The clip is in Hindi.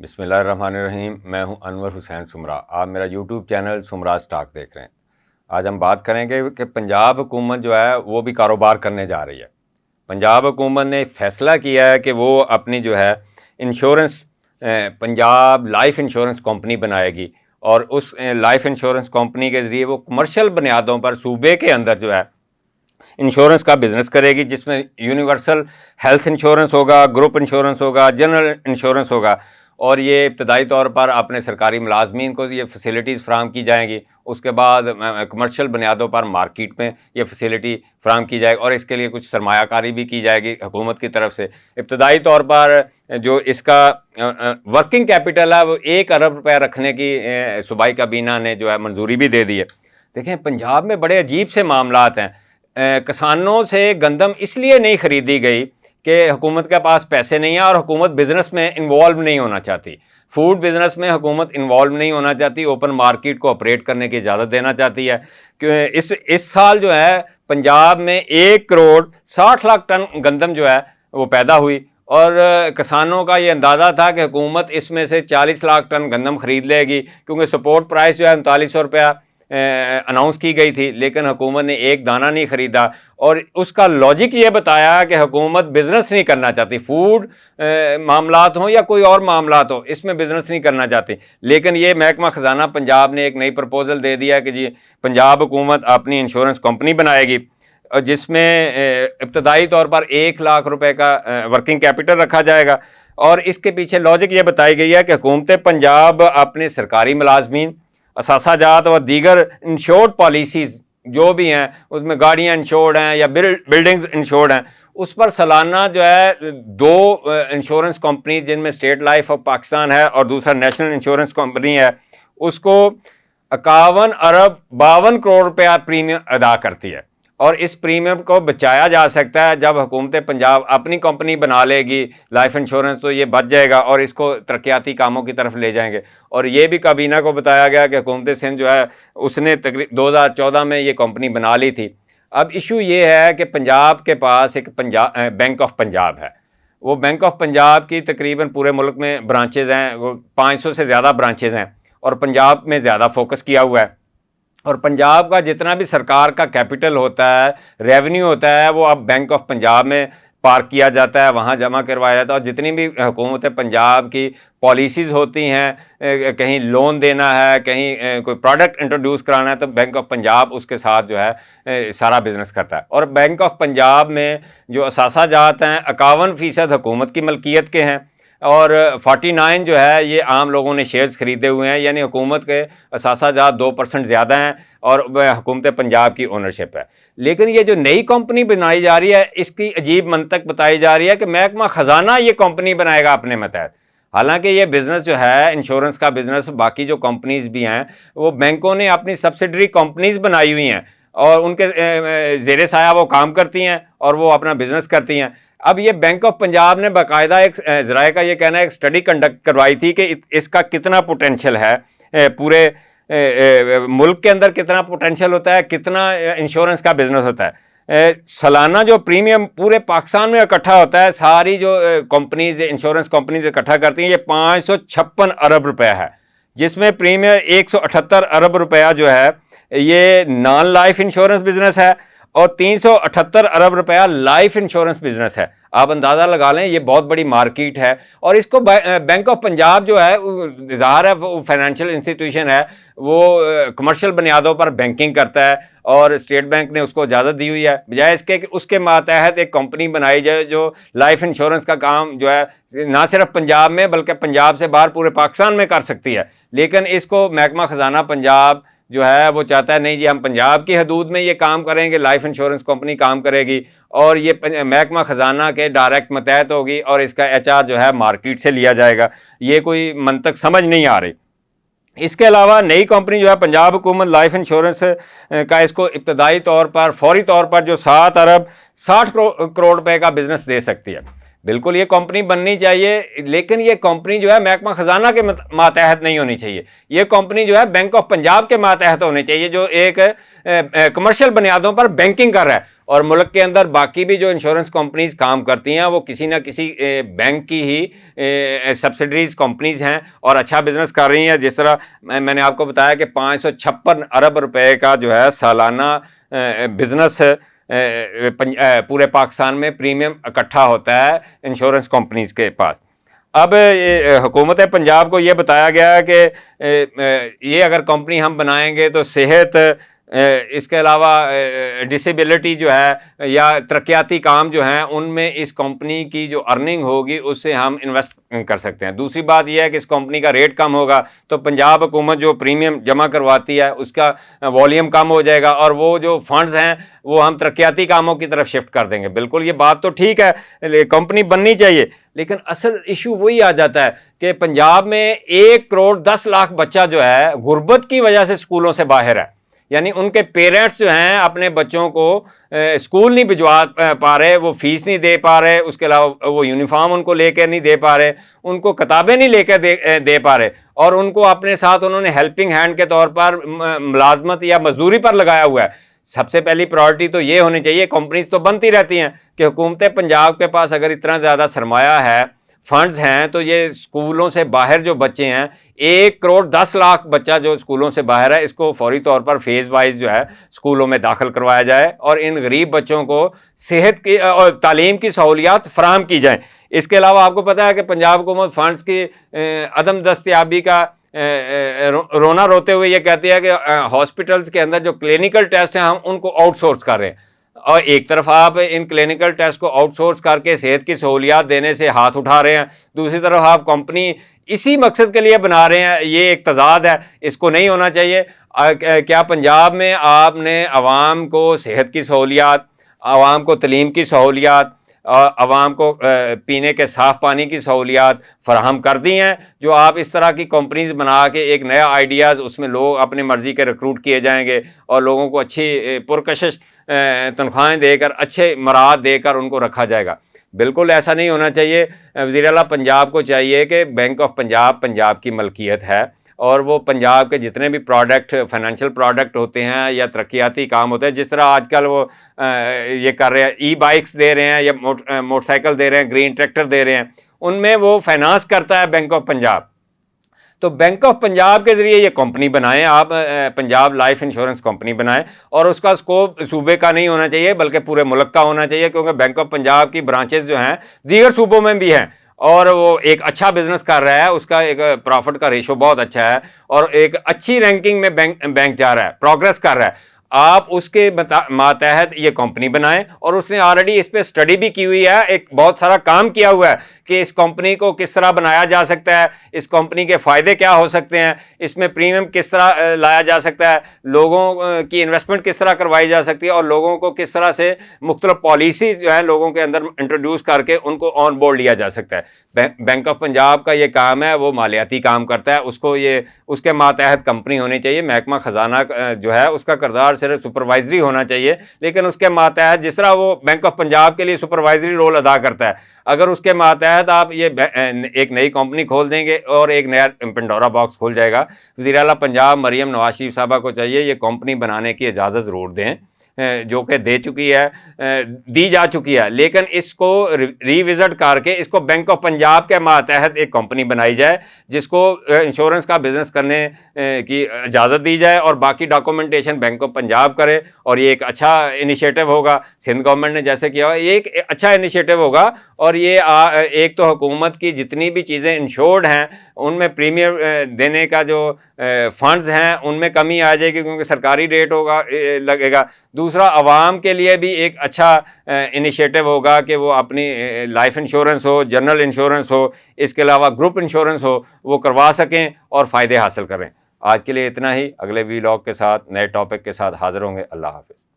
बिस्मिल्लाहिर्रहमानिर्रहीम। मैं हूं अनवर हुसैन सुमरा। आप मेरा यूट्यूब चैनल सुमरा स्टॉक देख रहे हैं। आज हम बात करेंगे कि पंजाब हुकूमत जो है वो भी कारोबार करने जा रही है। पंजाब हुकूमत ने फैसला किया है कि वो अपनी जो है insurance Punjab life insurance company बनाएगी और उस लाइफ इंश्योरेंस कंपनी के ज़रिए वो कमर्शियल बुनियादों पर सूबे के अंदर जो है इंश्योरेंस का बिज़नेस करेगी, जिसमें यूनिवर्सल हेल्थ इंश्योरेंस होगा, ग्रुप इंश्योरेंस होगा, जनरल इंश्योरेंस होगा। और ये इब्तदाई तौर पर अपने सरकारी मुलाजमीन को ये फैसिलिटीज़ फ्राहम की जाएंगी। उसके बाद कमर्शियल बुनियादों पर मार्केट में ये फैसिलिटी फ्राहम की जाएगी और इसके लिए कुछ सरमायाकारी भी की जाएगी हुकूमत की तरफ से। इब्तदाई तौर पर जो इसका वर्किंग कैपिटल है वो 1 अरब रुपये रखने की सूबाई काबीना ने जो है मंजूरी भी दे दी है। देखें, पंजाब में बड़े अजीब से मामलात हैं। किसानों से गंदम इसलिए नहीं खरीदी गई कि हुकूमत के पास पैसे नहीं है और हुकूमत बिज़नेस में इन्वॉल्व नहीं होना चाहती। फूड बिज़नेस में हुकूमत इन्वॉल्व नहीं होना चाहती, ओपन मार्केट को ऑपरेट करने की इजाज़त देना चाहती है। कि इस साल जो है पंजाब में 1 करोड़ 60 लाख टन गंदम जो है वो पैदा हुई और किसानों का ये अंदाज़ा था कि हुकूमत इसमें से 40 लाख टन गंदम खरीद लेगी, क्योंकि सपोर्ट प्राइस जो है 3900 रुपया अनाउंस की गई थी, लेकिन हुकूमत ने एक दाना नहीं खरीदा। और उसका लॉजिक ये बताया कि हुकूमत बिज़नेस नहीं करना चाहती, फूड मामलात हों या कोई और मामलात हो, इसमें बिज़नेस नहीं करना चाहती। लेकिन ये महकमा ख़जाना पंजाब ने एक नई प्रपोज़ल दे दिया कि जी पंजाब हुकूमत अपनी इंश्योरेंस कंपनी बनाएगी, जिसमें इब्तदाई तौर पर 1 लाख रुपए का वर्किंग कैपिटल रखा जाएगा। और इसके पीछे लॉजिक ये बताई गई है कि हुकूमत पंजाब अपने सरकारी मुलाजमीन, असासाजात और दीगर इंश्योर्ड पॉलिसीज़ जो भी हैं, उसमें गाड़ियाँ इंश्योर्ड हैं या बिल्डिंग्स इंश्योर्ड हैं, उस पर सालाना जो है 2 इंश्योरेंस कंपनी, जिनमें स्टेट लाइफ ऑफ पाकिस्तान है और दूसरा नेशनल इंश्योरेंस कंपनी है, उसको 51 अरब 52 करोड़ रुपया प्रीमियम अदा करती है। और इस प्रीमियम को बचाया जा सकता है जब हुकूमत पंजाब अपनी कंपनी बना लेगी लाइफ इंश्योरेंस, तो ये बच जाएगा और इसको तरक्याती कामों की तरफ ले जाएंगे। और ये भी काबीना को बताया गया कि हुकूमत सिंध जो है उसने 2014 में ये कंपनी बना ली थी। अब इशू ये है कि पंजाब के पास एक बैंक ऑफ पंजाब है। वो बैंक ऑफ पंजाब की तकरीबन पूरे मुल्क में ब्रांचेज़ हैं, वो 500 से ज़्यादा ब्रांचेज़ हैं और पंजाब में ज़्यादा फोकस किया हुआ है। और पंजाब का जितना भी सरकार का कैपिटल होता है, रेवेन्यू होता है, वो अब बैंक ऑफ पंजाब में पार्क किया जाता है, वहाँ जमा करवाया जाता है। और जितनी भी हुकूमत पंजाब की पॉलिसीज़ होती हैं, कहीं लोन देना है, कहीं कोई प्रोडक्ट इंट्रोड्यूस कराना है, तो बैंक ऑफ पंजाब उसके साथ जो है सारा बिज़नेस करता है। और बैंक ऑफ पंजाब में जो असासाजात हैं 51% हुकूमत की मलकियत के हैं और 49 जो है ये आम लोगों ने शेयर्स खरीदे हुए हैं, यानी हुकूमत के असासाजात 2% ज़्यादा हैं और हुकूमत पंजाब की ओनरशिप है। लेकिन ये जो नई कंपनी बनाई जा रही है, इसकी अजीब मंतक बताई जा रही है कि महकमा ख़जाना ये कंपनी बनाएगा अपने मतहत। हालांकि ये बिज़नेस जो है इंश्योरेंस का बिज़नेस, बाकी जो कंपनीज़ भी हैं वो बैंकों ने अपनी सब्सिडरी कंपनीज़ बनाई हुई हैं और उनके ज़ेरे साया वो काम करती हैं और वो अपना बिज़नेस करती हैं। अब ये बैंक ऑफ पंजाब ने बाकायदा एक ज़राए का ये कहना है, एक स्टडी कंडक्ट करवाई थी कि इसका कितना पोटेंशियल है, पूरे मुल्क के अंदर कितना पोटेंशियल होता है, कितना इंश्योरेंस का बिज़नेस होता है। सालाना जो प्रीमियम पूरे पाकिस्तान में इकट्ठा होता है, सारी जो कंपनीज इंश्योरेंस कंपनीज इकट्ठा करती हैं, ये 556 अरब रुपया है, जिसमें प्रीमियम 178 अरब रुपया जो है ये नॉन लाइफ इंश्योरेंस बिजनेस है और 378 अरब रुपया लाइफ इंश्योरेंस बिजनेस है। आप अंदाज़ा लगा लें, ये बहुत बड़ी मार्केट है। और इसको बैंक ऑफ पंजाब जो है ज़ाहिर है वो फाइनेंशियल इंस्टीट्यूशन है, वो कमर्शियल बुनियादों पर बैंकिंग करता है और स्टेट बैंक ने उसको इजाज़त दी हुई है। बजाय इसके कि उसके मातहत एक कंपनी बनाई जाए जो लाइफ इंश्योरेंस का काम जो है ना सिर्फ पंजाब में बल्कि पंजाब से बाहर पूरे पाकिस्तान में कर सकती है। लेकिन इसको महकमा ख़जाना पंजाब जो है वो चाहता है नहीं जी, हम पंजाब की हदूद में ये काम करेंगे, लाइफ इंश्योरेंस कंपनी काम करेगी और ये महकमा ख़जाना के डायरेक्ट मतहत होगी और इसका HR जो है मार्केट से लिया जाएगा। ये कोई मंतक समझ नहीं आ रही। इसके अलावा नई कंपनी जो है पंजाब हुकूमत लाइफ इंश्योरेंस का इसको इब्तदाई तौर पर फौरी तौर पर जो 7 अरब 60 करोड़ रुपए का बिज़नेस दे सकती है। बिल्कुल ये कंपनी बननी चाहिए, लेकिन ये कंपनी जो है महकमा खजाना के मातहत नहीं होनी चाहिए। ये कंपनी जो है बैंक ऑफ पंजाब के मातहत होनी चाहिए, जो एक कमर्शियल बुनियादों पर बैंकिंग कर रहा है। और मुल्क के अंदर बाकी भी जो इंश्योरेंस कंपनीज काम करती हैं वो किसी ना किसी बैंक की ही सब्सिडरीज कंपनीज हैं और अच्छा बिजनेस कर रही हैं। जिस तरह मैंने आपको बताया कि 556 अरब रुपए का जो है सालाना बिजनेस पूरे पाकिस्तान में प्रीमियम इकट्ठा होता है इंश्योरेंस कंपनीज के पास। अब हुकूमत पंजाब को ये बताया गया है कि ये अगर कंपनी हम बनाएंगे तो सेहत, इसके अलावा डिसेबिलिटी जो है या तरक्याती काम जो हैं उनमें इस कंपनी की जो अर्निंग होगी उससे हम इन्वेस्ट कर सकते हैं। दूसरी बात यह है कि इस कंपनी का रेट कम होगा तो पंजाब हुकूमत जो प्रीमियम जमा करवाती है उसका वॉल्यूम कम हो जाएगा और वो जो फंड्स हैं वो हम तरक्याती कामों की तरफ शिफ्ट कर देंगे। बिल्कुल ये बात तो ठीक है, कंपनी बननी चाहिए, लेकिन असल इशू वही आ जाता है कि पंजाब में 1 करोड़ 10 लाख बच्चा जो है गुर्बत की वजह से स्कूलों से बाहर है। यानी उनके पेरेंट्स जो हैं अपने बच्चों को स्कूल नहीं भिजवा पा रहे, वो फीस नहीं दे पा रहे, उसके अलावा वो यूनिफॉर्म उनको लेकर नहीं दे पा रहे, उनको किताबें नहीं लेकर दे पा रहे, और उनको अपने साथ उन्होंने हेल्पिंग हैंड के तौर पर मुलाजमत या मजदूरी पर लगाया हुआ है। सबसे पहली प्रायोरिटी तो ये होनी चाहिए, कंपनीज तो बनती रहती हैं कि हुकूमत पंजाब के पास अगर इतना ज़्यादा सरमाया है, फंड्स हैं, तो ये स्कूलों से बाहर जो बच्चे हैं 1 करोड़ 10 लाख बच्चा जो स्कूलों से बाहर है, इसको फौरी तौर पर फेज़ वाइज जो है स्कूलों में दाखिल करवाया जाए और इन गरीब बच्चों को सेहत की और तालीम की सहूलियात फराहम की जाए। इसके अलावा आपको पता है कि पंजाब हुकूमत फंड्स की अदम दस्तयाबी का रोना रोते हुए ये कहती है कि हॉस्पिटल्स के अंदर जो क्लिनिकल टेस्ट हैं हम उनको आउटसोर्स कर रहे हैं, और एक तरफ आप इन क्लिनिकल टेस्ट को आउटसोर्स करके सेहत की सहूलियात देने से हाथ उठा रहे हैं, दूसरी तरफ आप कंपनी इसी मकसद के लिए बना रहे हैं। ये एक तजाद है, इसको नहीं होना चाहिए। क्या पंजाब में आपने आवाम को सेहत की सहूलियात, आवाम को तलीम की सहूलियात, आवाम को पीने के साफ़ पानी की सहूलियात फराहम कर दी हैं? जो आप इस तरह की कंपनीज बना के एक नया आइडियाज़, उसमें लोग अपनी मर्ज़ी के रिक्रूट किए जाएंगे और लोगों को अच्छी पुरकशिश तनख्वाहें देकर, अच्छे मराद देकर उनको रखा जाएगा। बिल्कुल ऐसा नहीं होना चाहिए। वज़ीर आला पंजाब को चाहिए कि बैंक ऑफ पंजाब पंजाब की मलकियत है और वो पंजाब के जितने भी प्रोडक्ट, फाइनेंशियल प्रोडक्ट होते हैं या तरक्याती काम होते हैं, जिस तरह आजकल वो ये कर रहे हैं, ई बाइक्स दे रहे हैं या मोटरसाइकिल दे रहे हैं, ग्रीन ट्रैक्टर दे रहे हैं, उनमें वो फाइनेंस करता है बैंक ऑफ पंजाब। तो बैंक ऑफ पंजाब के ज़रिए ये कंपनी बनाएं आप, पंजाब लाइफ इंश्योरेंस कंपनी बनाएं, और उसका स्कोप सूबे का नहीं होना चाहिए बल्कि पूरे मुल्क का होना चाहिए, क्योंकि बैंक ऑफ पंजाब की ब्रांचेस जो हैं दीगर सूबों में भी हैं और वो एक अच्छा बिजनेस कर रहा है, उसका एक प्रॉफिट का रेशो बहुत अच्छा है और एक अच्छी रैंकिंग में बैंक जा रहा है, प्रोग्रेस कर रहा है। आप उसके मातहत ये कंपनी बनाएं, और उसने ऑलरेडी इस पर स्टडी भी की हुई है, एक बहुत सारा काम किया हुआ है कि इस कंपनी को किस तरह बनाया जा सकता है, इस कंपनी के फ़ायदे क्या हो सकते हैं, इसमें प्रीमियम किस तरह लाया जा सकता है, लोगों की इन्वेस्टमेंट किस तरह करवाई जा सकती है और लोगों को किस तरह से मुख्तलिफ पॉलिसी जो है लोगों के अंदर इंट्रोड्यूस करके उनको ऑन बोर्ड लिया जा सकता है। बैंक ऑफ पंजाब का ये काम है, वो मालियाती काम करता है, उसको ये उसके मातहत कंपनी होनी चाहिए। महकमा ख़जाना जो है उसका किरदार सिर्फ सुपरवाइजरी होना चाहिए, लेकिन उसके मातहत जिस तरह वो बैंक ऑफ पंजाब के लिए सुपरवाइजरी रोल अदा करता है, अगर उसके मातहत आप ये एक नई कंपनी खोल देंगे और एक नया पेंडोरा बॉक्स खोल जाएगा। वज़ीर आला पंजाब मरियम नवाज शरीफ साहबा को चाहिए ये कंपनी बनाने की इजाज़त ज़रूर दें, जो कि दी जा चुकी है, लेकिन इसको रिविज़िट करके इसको बैंक ऑफ पंजाब के मातहत एक कंपनी बनाई जाए जिसको इंश्योरेंस का बिज़नेस करने की इजाज़त दी जाए और बाकी डॉक्यूमेंटेशन बैंक ऑफ पंजाब करे, और ये एक अच्छा इनिशिएटिव होगा। सिंध गवर्नमेंट ने जैसे किया हुआ, ये एक अच्छा इनिशिएटिव होगा, और ये एक तो हुकूमत की जितनी भी चीज़ें इंश्योर्ड हैं उनमें प्रीमियम देने का जो फंड्स हैं उनमें कमी आ जाएगी क्योंकि सरकारी रेट होगा लगेगा। दूसरा, आवाम के लिए भी एक अच्छा इनिशिएटिव होगा कि वो अपनी लाइफ इंश्योरेंस हो, जनरल इंश्योरेंस हो, इसके अलावा ग्रुप इंश्योरेंस हो, वो करवा सकें और फ़ायदे हासिल करें। आज के लिए इतना ही। अगले वीलॉग के साथ, नए टॉपिक के साथ हाज़िर होंगे। अल्लाह हाफ़िज़।